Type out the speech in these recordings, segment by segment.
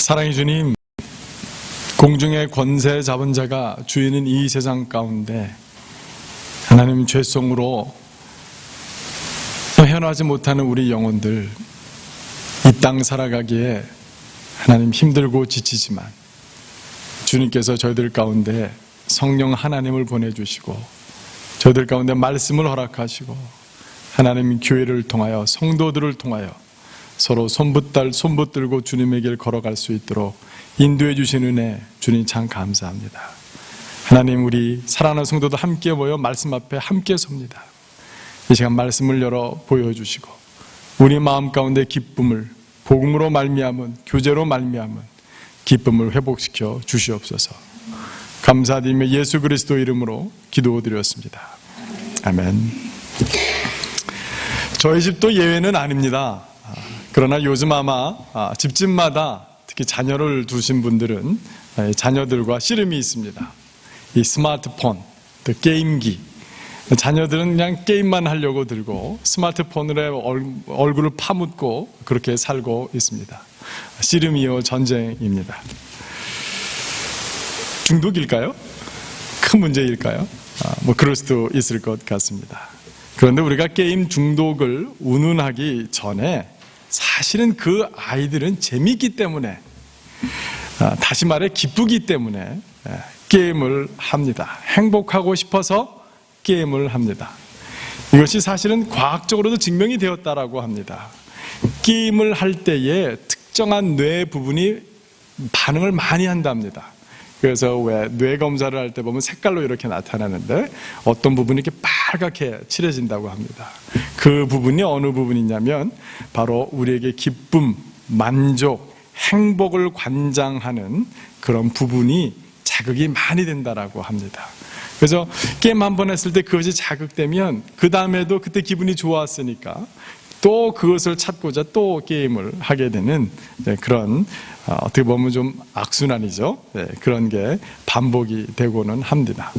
사랑의 주님, 공중의 권세 잡은 자가 주인인 이 세상 가운데 하나님 죄성으로 헤어나지 못하는 우리 영혼들, 이 땅 살아가기에 하나님 힘들고 지치지만 주님께서 저희들 가운데 성령 하나님을 보내주시고 저희들 가운데 말씀을 허락하시고 하나님 교회를 통하여 성도들을 통하여 서로 손붙들고 주님의 길 걸어갈 수 있도록 인도해 주신 은혜 주님 참 감사합니다. 하나님, 우리 사랑하는 성도도 함께 모여 말씀 앞에 함께 섭니다. 이 시간 말씀을 열어 보여주시고 우리 마음 가운데 기쁨을 복음으로 말미암은, 교제로 말미암은 기쁨을 회복시켜 주시옵소서. 감사드리며 예수 그리스도 이름으로 기도드렸습니다. 아멘. 저희 집도 예외는 아닙니다. 그러나 요즘 아마 집집마다 특히 자녀를 두신 분들은 자녀들과 씨름이 있습니다. 이 스마트폰, 또 게임기, 자녀들은 그냥 게임만 하려고 들고 스마트폰으로 얼굴을 파묻고 그렇게 살고 있습니다. 씨름이요 전쟁입니다. 중독일까요? 큰 문제일까요? 그럴 수도 있을 것 같습니다. 그런데 우리가 게임 중독을 운운하기 전에 사실은 그 아이들은 재미있기 때문에, 다시 말해 기쁘기 때문에 게임을 합니다. 행복하고 싶어서 게임을 합니다. 이것이 사실은 과학적으로도 증명이 되었다라고 합니다. 게임을 할 때에 특정한 뇌 부분이 반응을 많이 한답니다. 그래서 왜 뇌 검사를 할 때 보면 색깔로 이렇게 나타나는데 어떤 부분이 이렇게 빨갛게 칠해진다고 합니다. 그 부분이 어느 부분이냐면 바로 우리에게 기쁨, 만족, 행복을 관장하는 그런 부분이 자극이 많이 된다라고 합니다. 그래서 게임 한 번 했을 때 그것이 자극되면 그 다음에도 그때 기분이 좋았으니까 또 그것을 찾고자 또 게임을 하게 되는 그런, 어떻게 보면 좀 악순환이죠. 그런 게 반복이 되고는 합니다.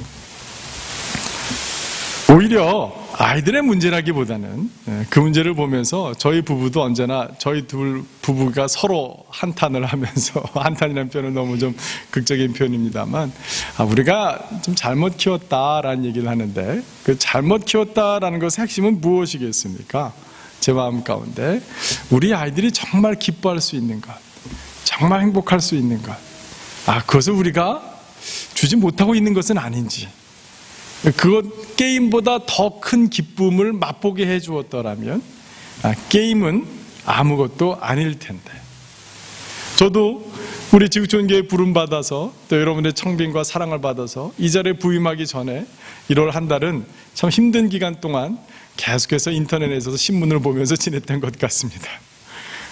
오히려 아이들의 문제라기보다는 그 문제를 보면서 저희 부부도 언제나 저희 둘 부부가 서로 한탄을 하면서, 한탄이라는 표현은 너무 좀 극적인 표현입니다만, 우리가 좀 잘못 키웠다라는 얘기를 하는데 그 잘못 키웠다라는 것의 핵심은 무엇이겠습니까? 제 마음 가운데 우리 아이들이 정말 기뻐할 수 있는 것, 정말 행복할 수 있는 것, 그것을 우리가 주지 못하고 있는 것은 아닌지, 그것 게임보다 더 큰 기쁨을 맛보게 해 주었더라면 게임은 아무것도 아닐 텐데. 저도 우리 지구촌교회 부름받아서 또 여러분의 청빙과 사랑을 받아서 이 자리에 부임하기 전에 1월 한 달은 참 힘든 기간 동안 계속해서 인터넷에서 신문을 보면서 지냈던 것 같습니다.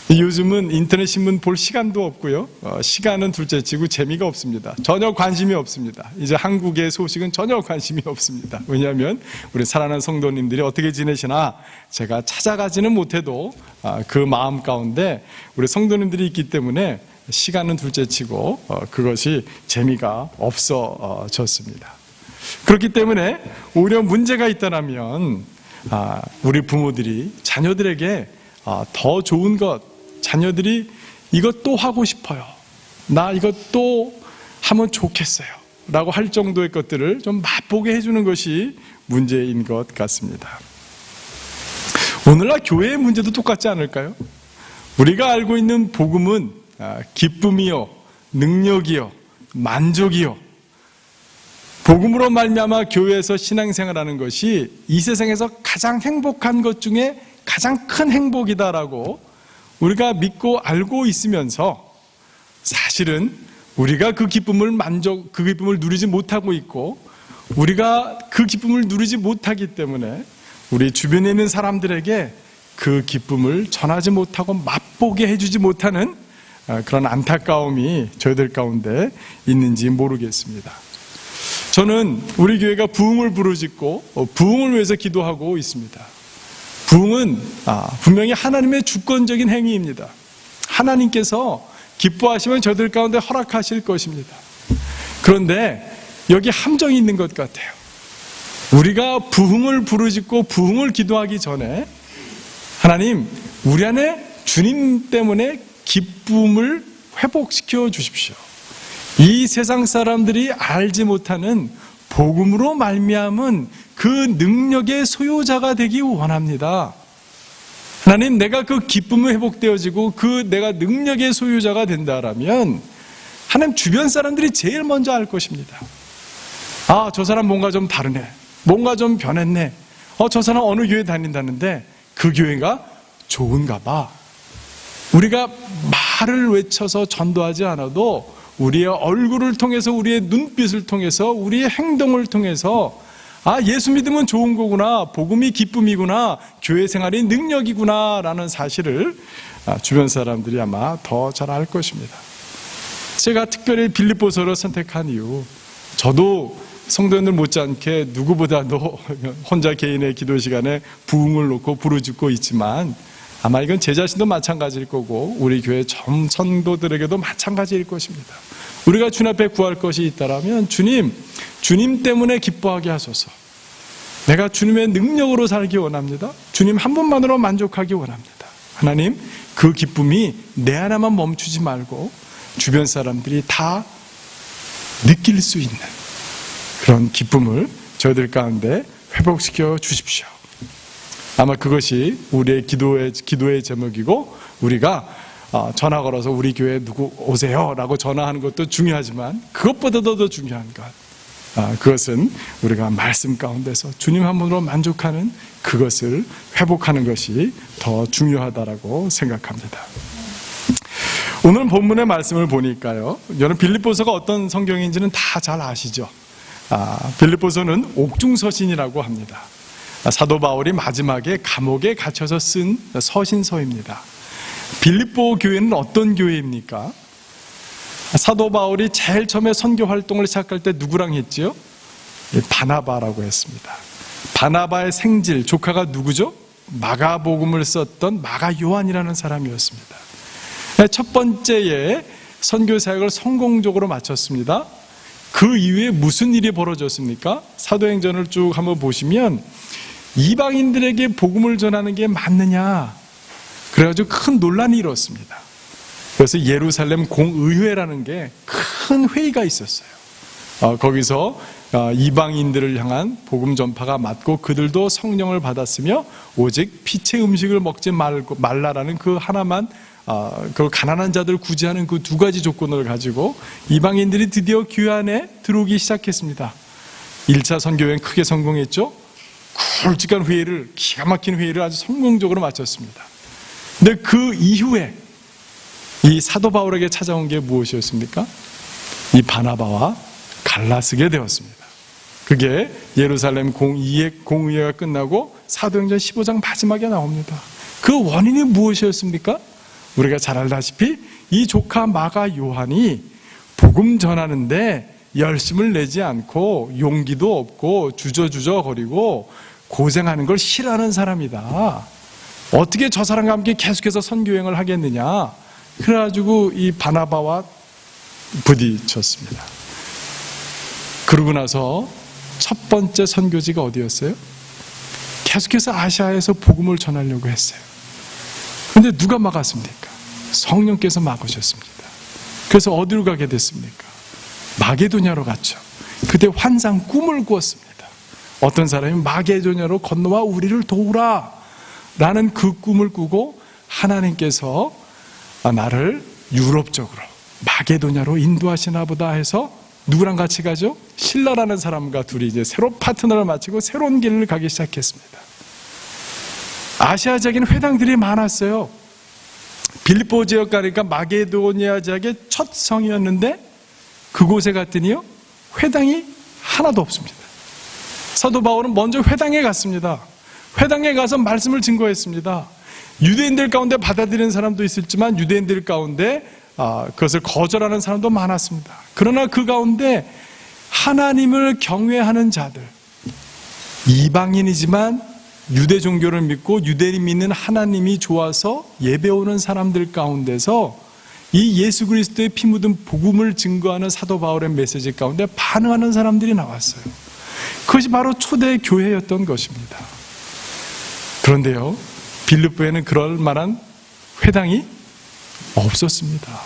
요즘은 인터넷 신문 볼 시간도 없고요. 시간은 둘째치고 재미가 없습니다. 전혀 관심이 없습니다. 이제 한국의 소식은 전혀 관심이 없습니다. 왜냐하면 우리 사랑하는 성도님들이 어떻게 지내시나 제가 찾아가지는 못해도 그 마음 가운데 우리 성도님들이 있기 때문에 시간은 둘째치고 그것이 재미가 없어졌습니다. 그렇기 때문에 오히려 문제가 있다면 우리 부모들이 자녀들에게 더 좋은 것, 자녀들이 이것 또 하고 싶어요, 나 이것 또 하면 좋겠어요 라고 할 정도의 것들을 좀 맛보게 해주는 것이 문제인 것 같습니다. 오늘날 교회의 문제도 똑같지 않을까요? 우리가 알고 있는 복음은 기쁨이요, 능력이요, 만족이요, 복음으로 말미암아 교회에서 신앙생활하는 것이 이 세상에서 가장 행복한 것 중에 가장 큰 행복이다라고 우리가 믿고 알고 있으면서 사실은 우리가 그 기쁨을 누리지 못하고 있고 우리가 그 기쁨을 누리지 못하기 때문에 우리 주변에 있는 사람들에게 그 기쁨을 전하지 못하고 맛보게 해주지 못하는 그런 안타까움이 저희들 가운데 있는지 모르겠습니다. 저는 우리 교회가 부흥을 부르짖고 부흥을 위해서 기도하고 있습니다. 부흥은 분명히 하나님의 주권적인 행위입니다. 하나님께서 기뻐하시면 저들 가운데 허락하실 것입니다. 그런데 여기 함정이 있는 것 같아요. 우리가 부흥을 부르짖고 부흥을 기도하기 전에 하나님, 우리 안에 주님 때문에 기쁨을 회복시켜 주십시오. 이 세상 사람들이 알지 못하는 복음으로 말미암은 그 능력의 소유자가 되기 원합니다. 하나님, 내가 그 기쁨이 회복되어지고 그 내가 능력의 소유자가 된다라면 하나님, 주변 사람들이 제일 먼저 알 것입니다. 아, 저 사람 뭔가 좀 다르네, 뭔가 좀 변했네, 저 사람 어느 교회 다닌다는데 그 교회가 좋은가 봐. 우리가 말을 외쳐서 전도하지 않아도 우리의 얼굴을 통해서, 우리의 눈빛을 통해서, 우리의 행동을 통해서 아, 예수 믿으면 좋은 거구나, 복음이 기쁨이구나, 교회 생활이 능력이구나 라는 사실을 주변 사람들이 아마 더 잘 알 것입니다. 제가 특별히 빌립보서를 선택한 이유, 저도 성도님들 못지않게 누구보다도 혼자 개인의 기도 시간에 부흥을 놓고 부르짖고 있지만 아마 이건 제 자신도 마찬가지일 거고 우리 교회 전 성도들에게도 마찬가지일 것입니다. 우리가 주님 앞에 구할 것이 있다면 주님 때문에 기뻐하게 하소서. 내가 주님의 능력으로 살기 원합니다. 주님 한 분만으로 만족하기 원합니다. 하나님, 그 기쁨이 내 하나만 멈추지 말고 주변 사람들이 다 느낄 수 있는 그런 기쁨을 저희들 가운데 회복시켜 주십시오. 아마 그것이 우리의 기도의 제목이고, 우리가 전화 걸어서 우리 교회 누구 오세요 라고 전화하는 것도 중요하지만 그것보다도 더 중요한 것, 그것은 우리가 말씀 가운데서 주님 한 분으로 만족하는 그것을 회복하는 것이 더 중요하다라고 생각합니다. 오늘 본문의 말씀을 보니까요, 여러분 빌립보서가 어떤 성경인지는 다 잘 아시죠? 빌립보서는 옥중서신이라고 합니다. 사도 바울이 마지막에 감옥에 갇혀서 쓴 서신서입니다. 빌립보 교회는 어떤 교회입니까? 사도 바울이 제일 처음에 선교 활동을 시작할 때 누구랑 했지요? 바나바라고 했습니다. 바나바의 생질, 조카가 누구죠? 마가복음을 썼던 마가 요한이라는 사람이었습니다. 첫 번째에 선교 사역을 성공적으로 마쳤습니다. 그 이후에 무슨 일이 벌어졌습니까? 사도행전을 쭉 한번 보시면 이방인들에게 복음을 전하는 게 맞느냐, 그래가지고 큰 논란이 일었습니다. 그래서 예루살렘 공의회라는 게 큰 회의가 있었어요. 거기서 이방인들을 향한 복음 전파가 맞고 그들도 성령을 받았으며 오직 피체 음식을 먹지 말라라는 그 하나만, 그 가난한 자들을 구제하는 그 두 가지 조건을 가지고 이방인들이 드디어 교회 안에 들어오기 시작했습니다. 1차 선교여행 크게 성공했죠. 굵직한 회의를, 기가 막힌 회의를 아주 성공적으로 마쳤습니다. 근데 그 이후에 이 사도 바울에게 찾아온 게 무엇이었습니까? 이 바나바와 갈라쓰게 되었습니다. 그게 예루살렘 공의회가 끝나고 사도행전 15장 마지막에 나옵니다. 그 원인이 무엇이었습니까? 우리가 잘 알다시피 이 조카 마가 요한이 복음 전하는데 열심을 내지 않고 용기도 없고 주저주저거리고 고생하는 걸 싫어하는 사람이다. 어떻게 저 사람과 함께 계속해서 선교여행을 하겠느냐. 그래가지고 이 바나바와 부딪혔습니다. 그러고 나서 첫 번째 선교지가 어디였어요? 계속해서 아시아에서 복음을 전하려고 했어요. 그런데 누가 막았습니까? 성령께서 막으셨습니다. 그래서 어디로 가게 됐습니까? 마게도냐로 갔죠. 그때 환상 꿈을 꾸었습니다. 어떤 사람이 마게도냐로 건너와 우리를 도우라 라는 그 꿈을 꾸고 하나님께서 나를 유럽 쪽으로 마게도냐로 인도하시나 보다 해서 누구랑 같이 가죠? 신라라는 사람과 둘이 이제 새로 파트너를 마치고 새로운 길을 가기 시작했습니다. 아시아 지역에는 회당들이 많았어요. 빌립보 지역 가니까 마게도니아 지역의 첫 성이었는데 그곳에 갔더니요, 회당이 하나도 없습니다. 사도 바울은 먼저 회당에 갔습니다. 회당에 가서 말씀을 증거했습니다. 유대인들 가운데 받아들이는 사람도 있었지만 유대인들 가운데 그것을 거절하는 사람도 많았습니다. 그러나 그 가운데 하나님을 경외하는 자들, 이방인이지만 유대 종교를 믿고 유대인 믿는 하나님이 좋아서 예배오는 사람들 가운데서 이 예수 그리스도의 피 묻은 복음을 증거하는 사도 바울의 메시지 가운데 반응하는 사람들이 나왔어요. 그것이 바로 초대 교회였던 것입니다. 그런데요, 빌립보에는 그럴 만한 회당이 없었습니다.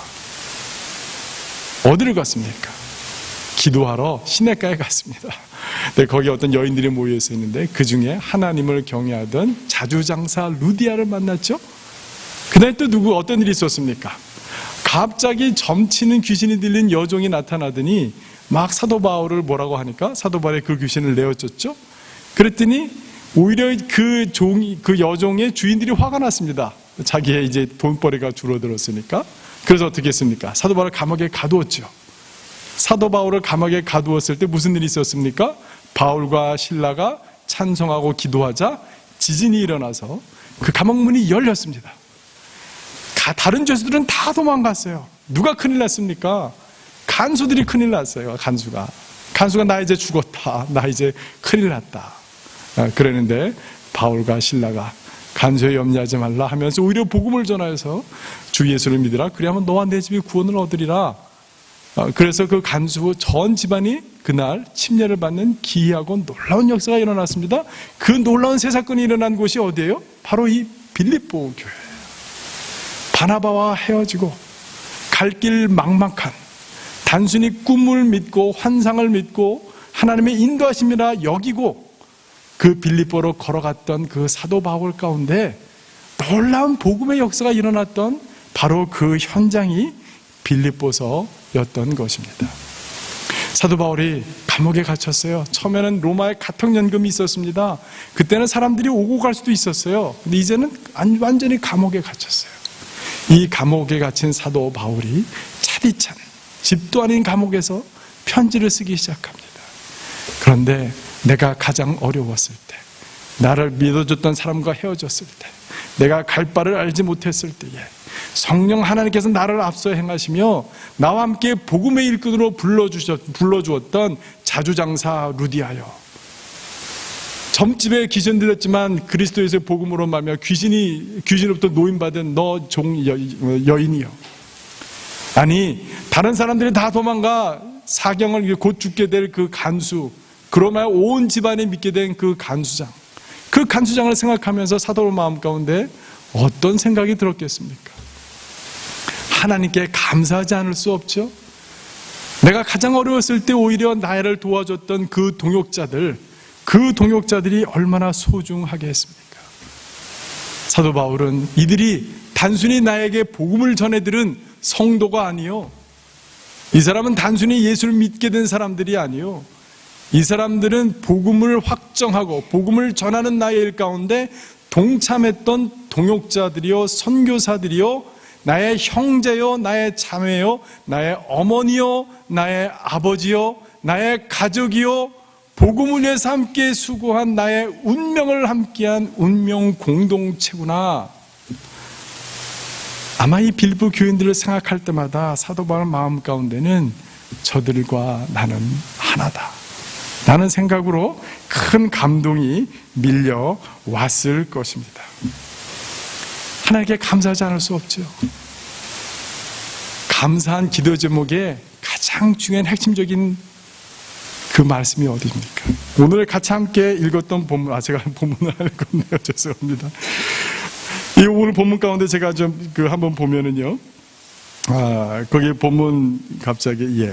어디를 갔습니까? 기도하러 시냇가에 갔습니다. 네, 거기 어떤 여인들이 모여 있었는데 그 중에 하나님을 경외하던 자주장사 루디아를 만났죠. 그날 또 어떤 일이 있었습니까? 갑자기 점치는 귀신이 들린 여종이 나타나더니 막 사도 바울을 뭐라고 하니까 사도 바울이 그 귀신을 내어줬죠. 그랬더니 오히려 그 여종의 주인들이 화가 났습니다. 자기의 이제 돈벌이가 줄어들었으니까. 그래서 어떻게 했습니까? 사도 바울을 감옥에 가두었죠. 사도 바울을 감옥에 가두었을 때 무슨 일이 있었습니까? 바울과 실라가 찬송하고 기도하자 지진이 일어나서 그 감옥문이 열렸습니다. 다른 죄수들은 다 도망갔어요. 누가 큰일 났습니까? 간수들이 큰일 났어요. 간수가 나 이제 죽었다. 나 이제 큰일 났다. 그랬는데 바울과 실라가 간수에 염려하지 말라 하면서 오히려 복음을 전하여서 주 예수를 믿으라. 그리하면 너와 내 집이 구원을 얻으리라. 그래서 그 간수 전 집안이 그날 침례를 받는 기이하고 놀라운 역사가 일어났습니다. 그 놀라운 새 사건이 일어난 곳이 어디예요? 바로 이 빌립보 교회예요. 바나바와 헤어지고 갈 길 막막한, 단순히 꿈을 믿고 환상을 믿고 하나님의 인도하심이라 여기고 그 빌립보로 걸어갔던 그 사도 바울 가운데 놀라운 복음의 역사가 일어났던 바로 그 현장이 빌립보서였던 것입니다. 사도 바울이 감옥에 갇혔어요. 처음에는 로마에 가평연금이 있었습니다. 그때는 사람들이 오고 갈 수도 있었어요. 근데 이제는 완전히 감옥에 갇혔어요. 이 감옥에 갇힌 사도 바울이 차디찬 집도 아닌 감옥에서 편지를 쓰기 시작합니다. 그런데 내가 가장 어려웠을 때, 나를 믿어줬던 사람과 헤어졌을 때, 내가 갈 바를 알지 못했을 때에 성령 하나님께서 나를 앞서 행하시며 나와 함께 복음의 일꾼으로 불러주었던 자주장사 루디아여, 점집에 귀신 들렸지만 그리스도에서의 복음으로 말하며 귀신으로부터 노임받은 너 여인이여, 아니 다른 사람들이 다 도망가 사경을 곧 죽게 될 그 간수, 그러면 온 집안이 믿게 된 그 간수장, 그 간수장을 생각하면서 사도 마음 가운데 어떤 생각이 들었겠습니까? 하나님께 감사하지 않을 수 없죠. 내가 가장 어려웠을 때 오히려 나를 도와줬던 그 동역자들이 얼마나 소중하게 했습니까? 사도 바울은 이들이 단순히 나에게 복음을 전해들은 성도가 아니요, 이 사람은 단순히 예수를 믿게 된 사람들이 아니요, 이 사람들은 복음을 확정하고 복음을 전하는 나의 일 가운데 동참했던 동역자들이요, 선교사들이요, 나의 형제요, 나의 자매요, 나의 어머니요, 나의 아버지요, 나의 가족이요, 복음을 위해서 함께 수고한 나의 운명을 함께한 운명 공동체구나. 아마 이 빌립보 교인들을 생각할 때마다 사도 바울 마음 가운데는 저들과 나는 하나다 라는 생각으로 큰 감동이 밀려왔을 것입니다. 하나님께 감사하지 않을 수 없죠. 감사한 기도 제목의 가장 중요한 핵심적인 그 말씀이 어디입니까? 오늘 같이 함께 읽었던 본문, 제가 본문을 할 건데요. 죄송합니다. 이 오늘 본문 가운데 제가 좀 한번 보면은요. 거기 본문 갑자기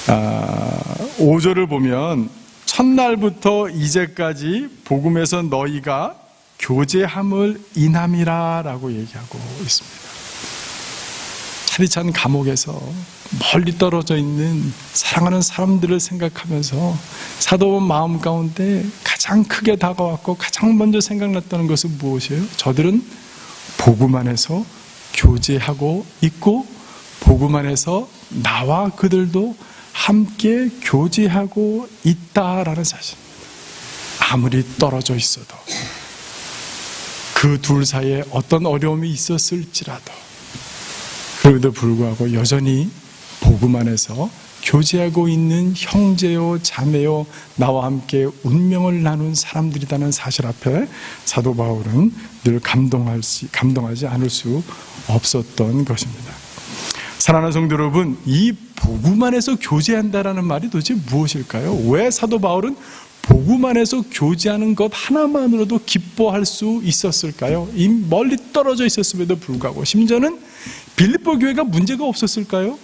5절을 보면 첫날부터 이제까지 복음에서 너희가 교제함을 인함이라 라고 얘기하고 있습니다. 차디찬 감옥에서 멀리 떨어져 있는 사랑하는 사람들을 생각하면서 사도 마음 가운데 가장 크게 다가왔고 가장 먼저 생각났다는 것은 무엇이에요? 저들은 복음 안에서 교제하고 있고 복음 안에서 나와 그들도 함께 교제하고 있다라는 사실입니다. 아무리 떨어져 있어도 그 둘 사이에 어떤 어려움이 있었을지라도 그럼에도 불구하고 여전히 복음 안에서 교제하고 있는 형제요 자매요 나와 함께 운명을 나눈 사람들이라는 사실 앞에 사도 바울은 늘 감동하지 않을 수 없었던 것입니다. 사랑하는 성도 여러분, 이 복음 안에서 교제한다라는 말이 도대체 무엇일까요? 왜 사도 바울은 복음 안에서 교제하는 것 하나만으로도 기뻐할 수 있었을까요? 이 멀리 떨어져 있었음에도 불구하고 심지어는 빌립보 교회가 문제가 없었을까요?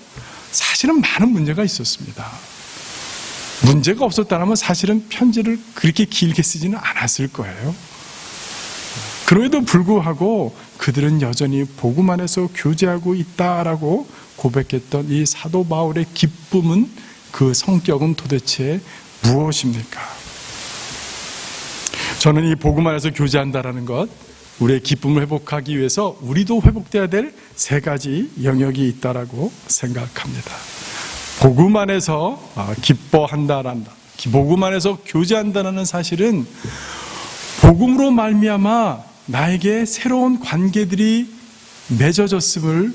사실은 많은 문제가 있었습니다. 문제가 없었다면 사실은 편지를 그렇게 길게 쓰지는 않았을 거예요. 그럼에도 불구하고 그들은 여전히 복음 안에서 교제하고 있다라고 고백했던 이 사도 바울의 기쁨은, 그 성격은 도대체 무엇입니까? 저는 이 복음 안에서 교제한다라는 것, 우리의 기쁨을 회복하기 위해서 우리도 회복돼야 될 세 가지 영역이 있다라고 생각합니다. 복음 안에서 기뻐한다란다, 복음 안에서 교제한다는 사실은 복음으로 말미암아 나에게 새로운 관계들이 맺어졌음을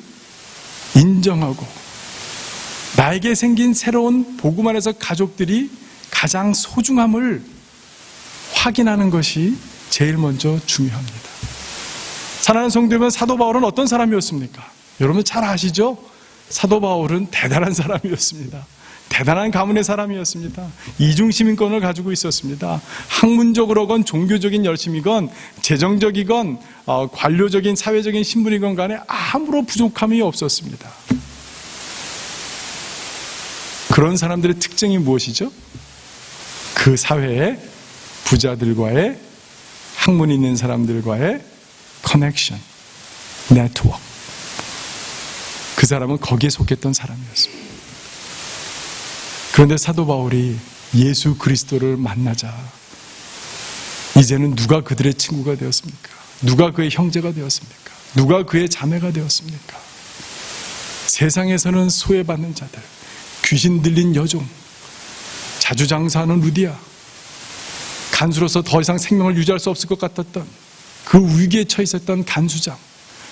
인정하고, 나에게 생긴 새로운 복음 안에서 가족들이 가장 소중함을 확인하는 것이 제일 먼저 중요합니다. 사랑하는 성도 여러분, 사도 바울은 어떤 사람이었습니까? 여러분 잘 아시죠? 사도 바울은 대단한 사람이었습니다. 대단한 가문의 사람이었습니다. 이중시민권을 가지고 있었습니다. 학문적으로건 종교적인 열심이건 재정적이건 관료적인 사회적인 신분이건 간에 아무런 부족함이 없었습니다. 그런 사람들의 특징이 무엇이죠? 그 사회의 부자들과의, 학문 있는 사람들과의 커넥션, 네트워크. 그 사람은 거기에 속했던 사람이었습니다. 그런데 사도 바울이 예수 그리스도를 만나자 이제는 누가 그들의 친구가 되었습니까? 누가 그의 형제가 되었습니까? 누가 그의 자매가 되었습니까? 세상에서는 소외받는 자들, 귀신 들린 여종, 자주장사하는 루디아, 간수로서 더 이상 생명을 유지할 수 없을 것 같았던 그 위기에 처해 있었던 간수장,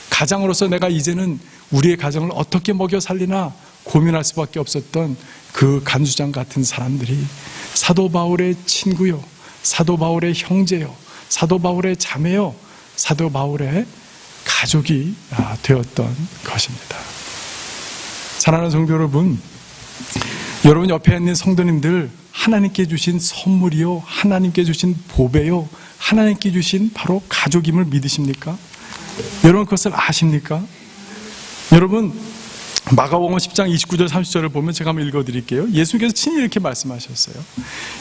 가장으로서 내가 이제는 우리의 가정을 어떻게 먹여 살리나 고민할 수밖에 없었던 그 간수장 같은 사람들이 사도 바울의 친구요, 사도 바울의 형제요, 사도 바울의 자매요, 사도 바울의 가족이 되었던 것입니다. 사랑하는 성도 여러분, 여러분 옆에 있는 성도님들, 하나님께 주신 선물이요, 하나님께 주신 보배요, 하나님께 주신 바로 가족임을 믿으십니까? 여러분 그것을 아십니까? 여러분 마가복음 10장 29절 30절을 보면 제가 한번 읽어드릴게요. 예수께서 친히 이렇게 말씀하셨어요.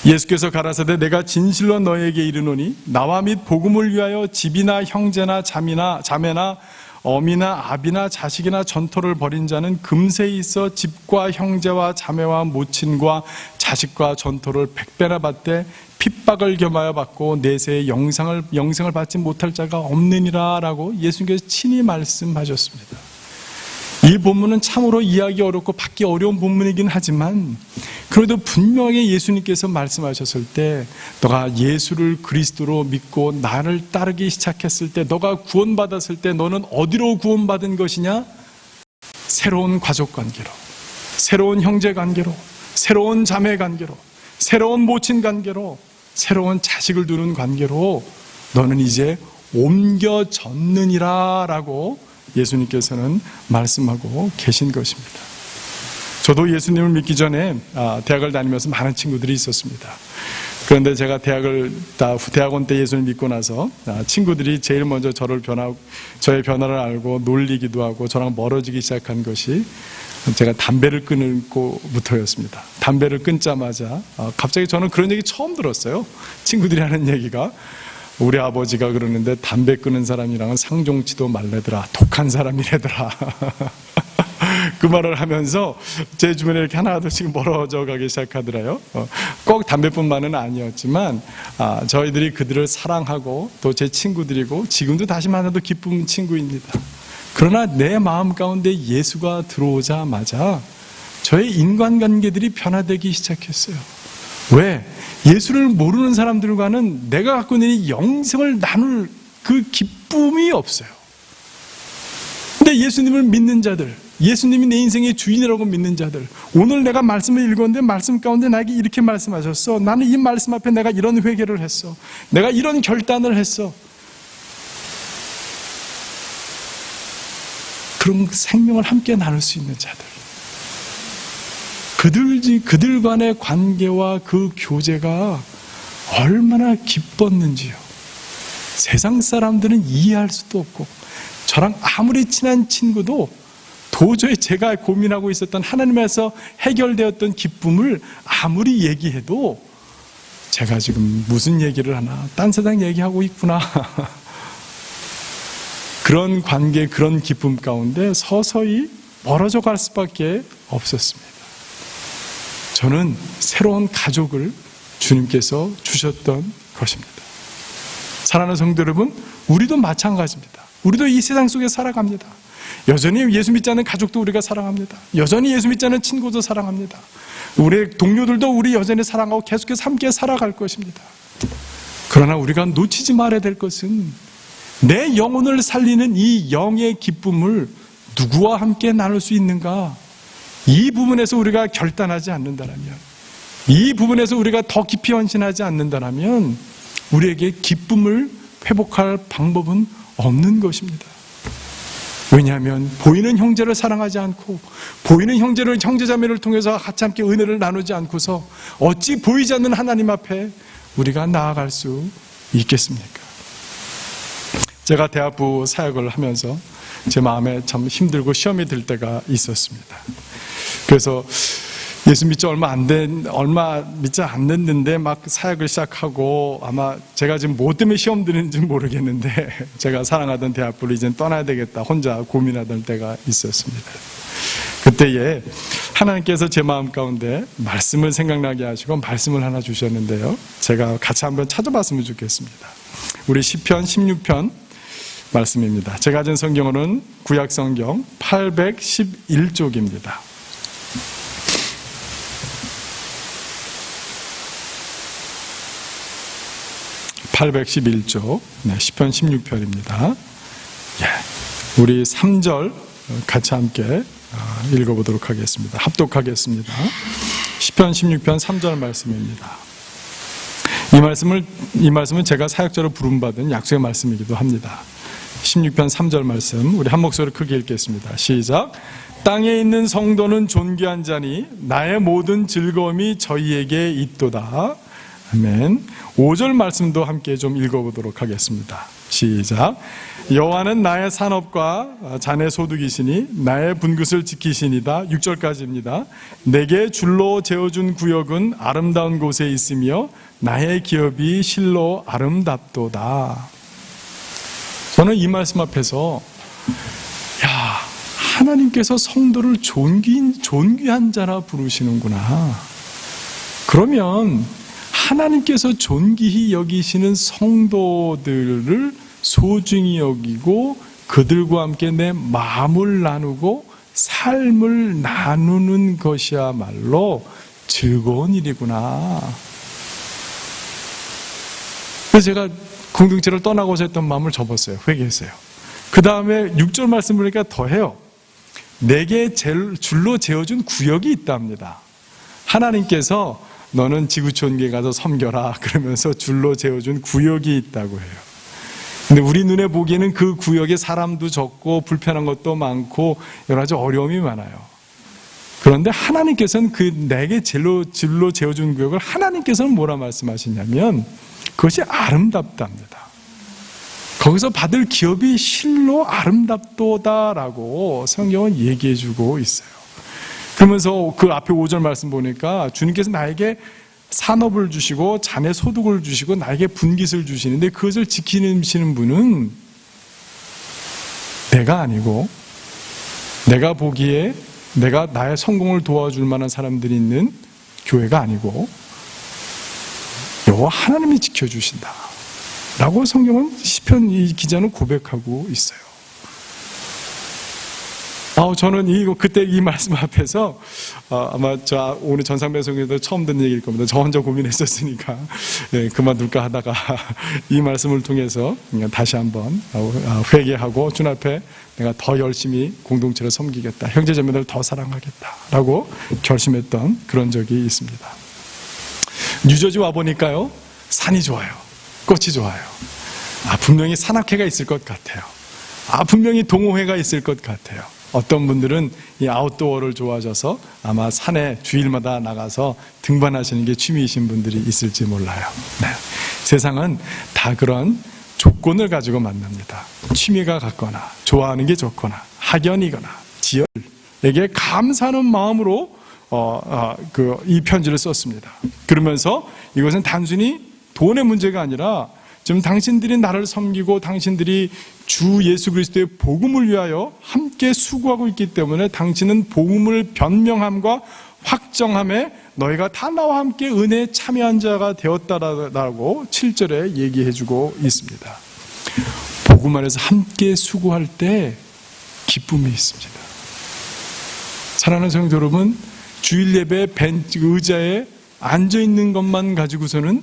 예수께서 가라사대 내가 진실로 너희에게 이르노니 나와 및 복음을 위하여 집이나 형제나 자매나 어미나 아비나 자식이나 전토를 벌인 자는 금세 있어 집과 형제와 자매와 모친과 자식과 전토를 100배나 받되 핍박을 겸하여 받고 내세에 영생을 받지 못할 자가 없느니라 라고 예수님께서 친히 말씀하셨습니다. 이 본문은 참으로 이해하기 어렵고 받기 어려운 본문이긴 하지만 그래도 분명히 예수님께서 말씀하셨을 때 너가 예수를 그리스도로 믿고 나를 따르기 시작했을 때, 너가 구원받았을 때 너는 어디로 구원받은 것이냐? 새로운 가족 관계로, 새로운 형제 관계로, 새로운 자매 관계로, 새로운 모친 관계로, 새로운 자식을 두는 관계로 너는 이제 옮겨졌느니라 라고 예수님께서는 말씀하고 계신 것입니다. 저도 예수님을 믿기 전에 대학을 다니면서 많은 친구들이 있었습니다. 그런데 제가 대학원 때 예수를 믿고 나서 친구들이 제일 먼저 저의 변화를 알고 놀리기도 하고 저랑 멀어지기 시작한 것이 제가 담배를 끊고부터였습니다. 담배를 끊자마자 갑자기 저는 그런 얘기 처음 들었어요. 친구들이 하는 얘기가, 우리 아버지가 그러는데 담배 끊는 사람이랑은 상종치도 말래더라, 독한 사람이래더라. 그 말을 하면서 제 주변에 이렇게 하나둘씩 멀어져 가기 시작하더라요. 꼭 담배뿐만은 아니었지만 저희들이 그들을 사랑하고 또 제 친구들이고 지금도 다시 만나도 기쁜 친구입니다. 그러나 내 마음 가운데 예수가 들어오자마자 저의 인간관계들이 변화되기 시작했어요. 왜? 예수를 모르는 사람들과는 내가 갖고 있는 이 영생을 나눌 그 기쁨이 없어요. 근데 예수님을 믿는 자들, 예수님이 내 인생의 주인이라고 믿는 자들, 오늘 내가 말씀을 읽었는데 말씀 가운데 나에게 이렇게 말씀하셨어. 나는 이 말씀 앞에 내가 이런 회개를 했어. 내가 이런 결단을 했어. 그런 생명을 함께 나눌 수 있는 자들, 그들 간의 관계와 그 교제가 얼마나 기뻤는지요. 세상 사람들은 이해할 수도 없고, 저랑 아무리 친한 친구도 도저히 제가 고민하고 있었던 하나님에서 해결되었던 기쁨을 아무리 얘기해도 제가 지금 무슨 얘기를 하나, 딴 세상 얘기하고 있구나. 그런 관계, 그런 기쁨 가운데 서서히 멀어져 갈 수밖에 없었습니다. 저는 새로운 가족을 주님께서 주셨던 것입니다. 사랑하는 성도 여러분, 우리도 마찬가지입니다. 우리도 이 세상 속에 살아갑니다. 여전히 예수 믿지 않는 가족도 우리가 사랑합니다. 여전히 예수 믿지 않는 친구도 사랑합니다. 우리 동료들도 우리 여전히 사랑하고 계속해서 함께 살아갈 것입니다. 그러나 우리가 놓치지 말아야 될 것은 내 영혼을 살리는 이 영의 기쁨을 누구와 함께 나눌 수 있는가? 이 부분에서 우리가 결단하지 않는다면, 이 부분에서 우리가 더 깊이 헌신하지 않는다면 우리에게 기쁨을 회복할 방법은 없는 것입니다. 왜냐하면 보이는 형제를 사랑하지 않고 보이는 형제자매를 통해서 같이 함께 은혜를 나누지 않고서 어찌 보이지 않는 하나님 앞에 우리가 나아갈 수 있겠습니까? 제가 대학부 사역을 하면서 제 마음에 참 힘들고 시험이 들 때가 있었습니다. 그래서 예수 믿지 얼마 믿지 않는데 막 사역을 시작하고, 아마 제가 지금 뭐 때문에 시험 드는지 모르겠는데 제가 사랑하던 대학부를 이제 떠나야 되겠다 혼자 고민하던 때가 있었습니다. 그때에 하나님께서 제 마음 가운데 말씀을 생각나게 하시고 말씀을 하나 주셨는데요, 제가 같이 한번 찾아봤으면 좋겠습니다. 우리 시편 16편 말씀입니다. 제가 가진 성경으로는 구약성경 811쪽입니다. (811쪽) 시편 16편입니다. 우리 3절 같이 함께 읽어보도록 하겠습니다. 합독하겠습니다. 시편 16편 3절 말씀입니다. 이 말씀은 제가 사역자로 부름받은 약속의 말씀이기도 합니다. 16편 3절 말씀 우리 한 목소리로 크게 읽겠습니다. 시작. 땅에 있는 성도는 존귀한 자니 나의 모든 즐거움이 저희에게 있도다. 아멘. 5절 말씀도 함께 좀 읽어보도록 하겠습니다. 시작. 여호와는 나의 산업과 자네 소득이시니 나의 분깃을 지키시니다. 6절까지입니다. 내게 줄로 재어준 구역은 아름다운 곳에 있으며 나의 기업이 실로 아름답도다. 저는 이 말씀 앞에서 하나님께서 성도를 존귀한 자라 부르시는구나. 그러면 하나님께서 존귀히 여기시는 성도들을 소중히 여기고 그들과 함께 내 마음을 나누고 삶을 나누는 것이야말로 즐거운 일이구나. 그래서 제가 공동체를 떠나고자 했던 마음을 접었어요. 회개했어요. 그 다음에 6절 말씀 보니까 더해요. 내게 줄로 재어준 구역이 있답니다. 하나님께서 너는 지구촌교에 가서 섬겨라 그러면서 줄로 재어준 구역이 있다고 해요. 근데 우리 눈에 보기에는 그 구역에 사람도 적고 불편한 것도 많고 여러 가지 어려움이 많아요. 그런데 하나님께서는 내게 줄로 재어준 구역을 하나님께서는 뭐라 말씀하시냐면 그것이 아름답답니다. 거기서 받을 기업이 실로 아름답도다라고 성경은 얘기해주고 있어요. 그러면서 그 앞에 5절 말씀 보니까 주님께서 나에게 산업을 주시고 자네 소득을 주시고 나에게 분깃을 주시는데 그것을 지키시는 분은 내가 아니고 내가 보기에 내가 나의 성공을 도와줄 만한 사람들이 있는 교회가 아니고 여호와 하나님이 지켜주신다 라고 성경은 시편 이 기자는 고백하고 있어요. 저는 그때 이 말씀 앞에서 아마 오늘 전상배송에도 처음 듣는 얘기일 겁니다. 저 혼자 고민했었으니까 그만둘까 하다가 이 말씀을 통해서 다시 한번 회개하고 주님 앞에 내가 더 열심히 공동체를 섬기겠다, 형제자매들을 더 사랑하겠다라고 결심했던 그런 적이 있습니다. 뉴저지 와보니까요, 산이 좋아요, 꽃이 좋아요. 분명히 산악회가 있을 것 같아요. 분명히 동호회가 있을 것 같아요. 어떤 분들은 이 아웃도어를 좋아하셔서 아마 산에 주일마다 나가서 등반하시는 게 취미이신 분들이 있을지 몰라요. 네. 세상은 다 그런 조건을 가지고 만납니다. 취미가 같거나 좋아하는 게 좋거나 학연이거나 지열에게 감사하는 마음으로 이 편지를 썼습니다. 그러면서 이것은 단순히 돈의 문제가 아니라 지금 당신들이 나를 섬기고 당신들이 주 예수 그리스도의 복음을 위하여 함께 수고하고 있기 때문에 당신은 복음을 변명함과 확정함에 너희가 다 나와 함께 은혜에 참여한 자가 되었다라고 7절에 얘기해주고 있습니다. 복음 안에서 함께 수고할 때 기쁨이 있습니다. 사랑하는 성도 여러분, 주일 예배 의자에 앉아있는 것만 가지고서는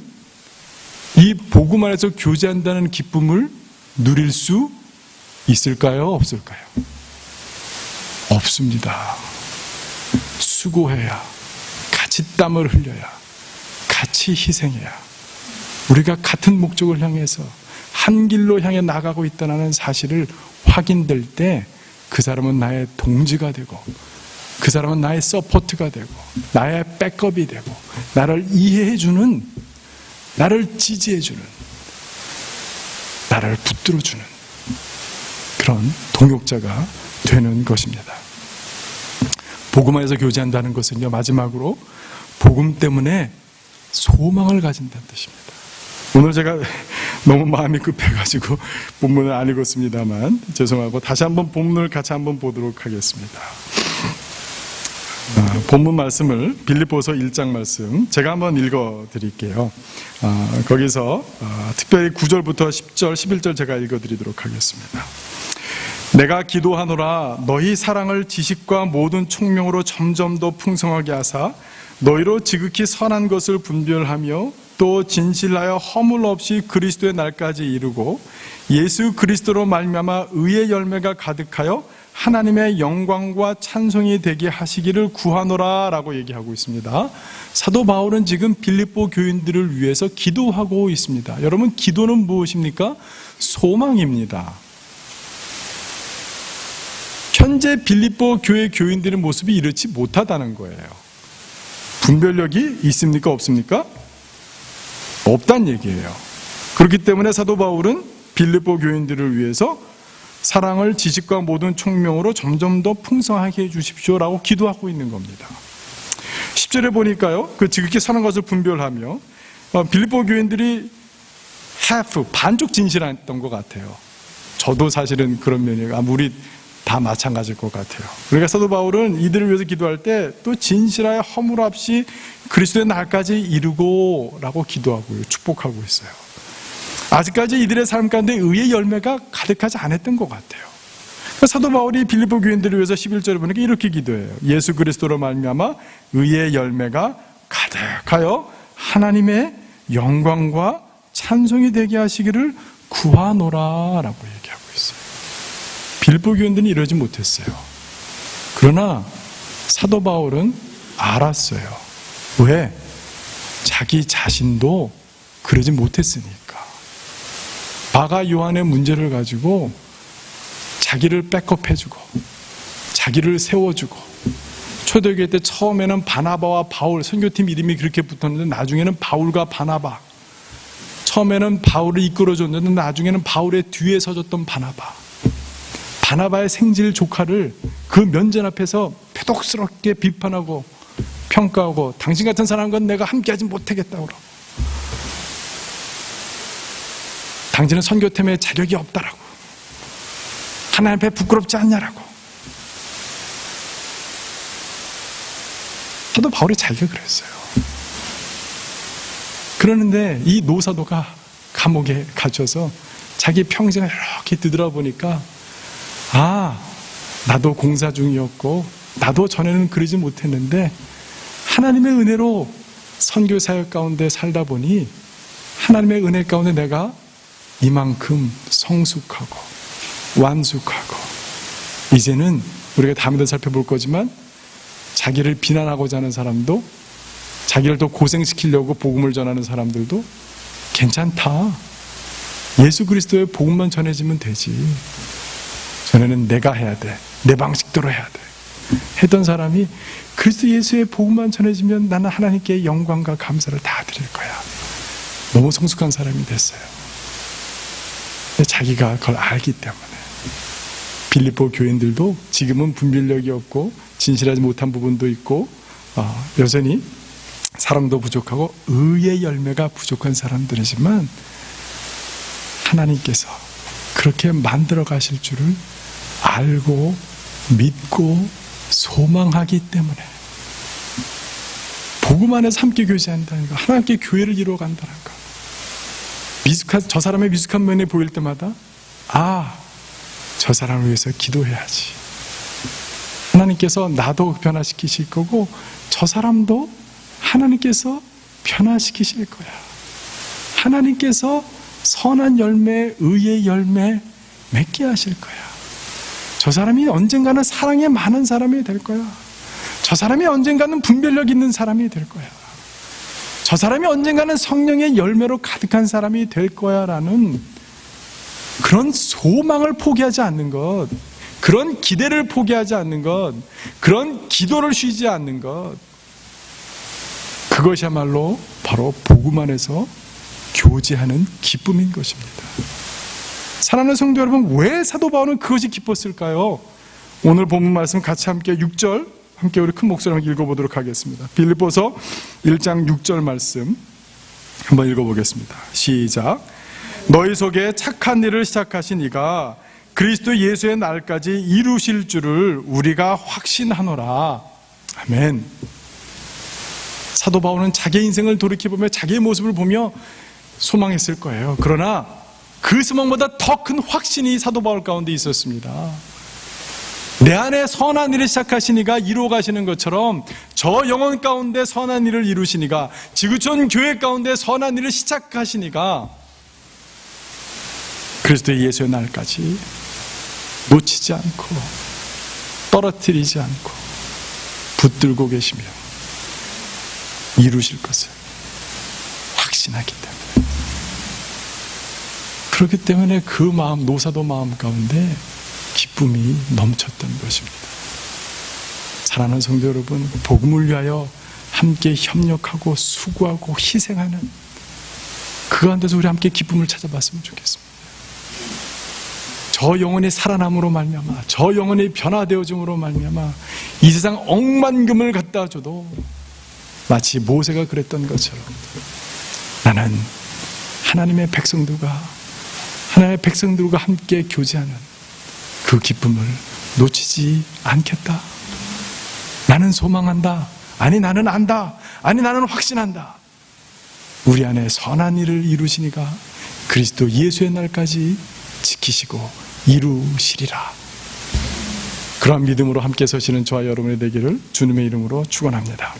이 복음 안에서 교제한다는 기쁨을 누릴 수 있을까요? 없을까요? 없습니다. 수고해야, 같이 땀을 흘려야, 같이 희생해야, 우리가 같은 목적을 향해서 한 길로 향해 나가고 있다는 사실을 확인될 때 그 사람은 나의 동지가 되고, 그 사람은 나의 서포트가 되고, 나의 백업이 되고, 나를 이해해주는, 나를 지지해주는, 나를 붙들어주는 그런 동역자가 되는 것입니다. 복음 안에서 교제한다는 것은요, 마지막으로 복음 때문에 소망을 가진다는 뜻입니다. 오늘 제가 너무 마음이 급해가지고 본문을 안 읽었습니다만 죄송하고 다시 한번 본문을 같이 한번 보도록 하겠습니다. 본문 말씀을 빌립보서 1장 말씀 제가 한번 읽어드릴게요. 거기서 특별히 9절부터 10절, 11절 제가 읽어드리도록 하겠습니다. 내가 기도하노라 너희 사랑을 지식과 모든 총명으로 점점 더 풍성하게 하사 너희로 지극히 선한 것을 분별하며 또 진실하여 허물 없이 그리스도의 날까지 이루고 예수 그리스도로 말미암아 의의 열매가 가득하여 하나님의 영광과 찬송이 되게 하시기를 구하노라 라고 얘기하고 있습니다. 사도 바울은 지금 빌립보 교인들을 위해서 기도하고 있습니다. 여러분, 기도는 무엇입니까? 소망입니다. 현재 빌립보 교회 교인들의 모습이 이렇지 못하다는 거예요. 분별력이 있습니까? 없습니까? 없단 얘기예요. 그렇기 때문에 사도 바울은 빌립보 교인들을 위해서 사랑을 지식과 모든 총명으로 점점 더 풍성하게 해주십시오라고 기도하고 있는 겁니다. 10절에 보니까요, 그 지극히 선한 것을 분별하며 빌립보 교인들이 반쪽 진실했던 것 같아요. 저도 사실은 그런 면이에요. 우리 다 마찬가지일 것 같아요. 그러니까 사도 바울은 이들을 위해서 기도할 때 또 진실하여 허물 없이 그리스도의 날까지 이루고 라고 기도하고요, 축복하고 있어요. 아직까지 이들의 삶 가운데 의의 열매가 가득하지 않았던 것 같아요. 그러니까 사도 바울이 빌립보 교인들을 위해서 11절에 보니까 이렇게 기도해요. 예수 그리스도로 말미암아 의의 열매가 가득하여 하나님의 영광과 찬송이 되게 하시기를 구하노라 라고 얘기하고 있어요. 빌립보 교인들은 이러지 못했어요. 그러나 사도 바울은 알았어요. 왜? 자기 자신도 그러지 못했으니까. 바가 요한의 문제를 가지고 자기를 백업해주고 자기를 세워주고, 초대교회 때 처음에는 바나바와 바울, 선교팀 이름이 그렇게 붙었는데 나중에는 바울과 바나바, 처음에는 바울을 이끌어줬는데 나중에는 바울의 뒤에 서줬던 바나바의 생질 조카를 그 면전 앞에서 표독스럽게 비판하고 평가하고, 당신 같은 사람과 내가 함께하지 못하겠다고 그러고, 당신은 선교팀에 자격이 없다라고, 하나님 앞에 부끄럽지 않냐라고. 사도 바울이 자기가 그랬어요. 그러는데 이 노사도가 감옥에 갇혀서 자기 평생을 이렇게 뒤돌아보니까, 나도 공사 중이었고 나도 전에는 그러지 못했는데 하나님의 은혜로 선교 사역 가운데 살다 보니 하나님의 은혜 가운데 내가 이만큼 성숙하고 완숙하고, 이제는 우리가 다음에도 살펴볼 거지만 자기를 비난하고자 하는 사람도, 자기를 더 고생시키려고 복음을 전하는 사람들도 괜찮다, 예수 그리스도의 복음만 전해지면 되지, 전에는 내가 해야 돼, 내 방식대로 해야 돼 했던 사람이 그리스도 예수의 복음만 전해지면 나는 하나님께 영광과 감사를 다 드릴 거야. 너무 성숙한 사람이 됐어요. 자기가 그걸 알기 때문에. 빌립보 교인들도 지금은 분별력이 없고 진실하지 못한 부분도 있고 여전히 사랑도 부족하고 의의 열매가 부족한 사람들이지만 하나님께서 그렇게 만들어 가실 줄을 알고 믿고 소망하기 때문에 복음 안에서 함께 교제한다는 거, 하나님께 교회를 이루어간다는 거, 저 사람의 미숙한 면이 보일 때마다 저 사람을 위해서 기도해야지. 하나님께서 나도 변화시키실 거고 저 사람도 하나님께서 변화시키실 거야. 하나님께서 선한 열매, 의의 열매 맺게 하실 거야. 저 사람이 언젠가는 사랑에 많은 사람이 될 거야. 저 사람이 언젠가는 분별력 있는 사람이 될 거야. 저 사람이 언젠가는 성령의 열매로 가득한 사람이 될 거야 라는 그런 소망을 포기하지 않는 것, 그런 기대를 포기하지 않는 것, 그런 기도를 쉬지 않는 것, 그것이야말로 바로 복음 안에서 교제하는 기쁨인 것입니다. 사랑하는 성도 여러분, 왜 사도 바울은 그것이 기뻤을까요? 오늘 본문 말씀 같이 함께 6절 함께 우리 큰 목소리로 읽어보도록 하겠습니다. 빌립보서 1장 6절 말씀 한번 읽어보겠습니다. 시작. 너희 속에 착한 일을 시작하신 이가 그리스도 예수의 날까지 이루실 줄을 우리가 확신하노라. 아멘. 사도 바울은 자기의 인생을 돌이켜보며 자기의 모습을 보며 소망했을 거예요. 그러나 그 소망보다 더 큰 확신이 사도 바울 가운데 있었습니다. 내 안에 선한 일을 시작하신 이가 이루어 가시는 것처럼 저 영혼 가운데 선한 일을 이루신 이가, 지구촌 교회 가운데 선한 일을 시작하신 이가 그리스도의 예수의 날까지 놓치지 않고 떨어뜨리지 않고 붙들고 계시며 이루실 것을 확신하기 때문에, 그렇기 때문에 그 마음, 노사도 마음 가운데 기쁨이 넘쳤던 것입니다. 사랑하는 성도 여러분, 복음을 위하여 함께 협력하고 수고하고 희생하는 그 가운데서 우리 함께 기쁨을 찾아봤으면 좋겠습니다. 저 영혼이 살아남으로 말미암아, 저 영혼이 변화되어짐으로 말미암아 이 세상 억만금을 갖다 줘도 마치 모세가 그랬던 것처럼 나는 하나님의 백성들과 함께 교제하는 그 기쁨을 놓치지 않겠다. 나는 소망한다. 아니 나는 안다. 아니 나는 확신한다. 우리 안에 선한 일을 이루시니가 그리스도 예수의 날까지 지키시고 이루시리라. 그러한 믿음으로 함께 서시는 저와 여러분의 되기를 주님의 이름으로 축원합니다.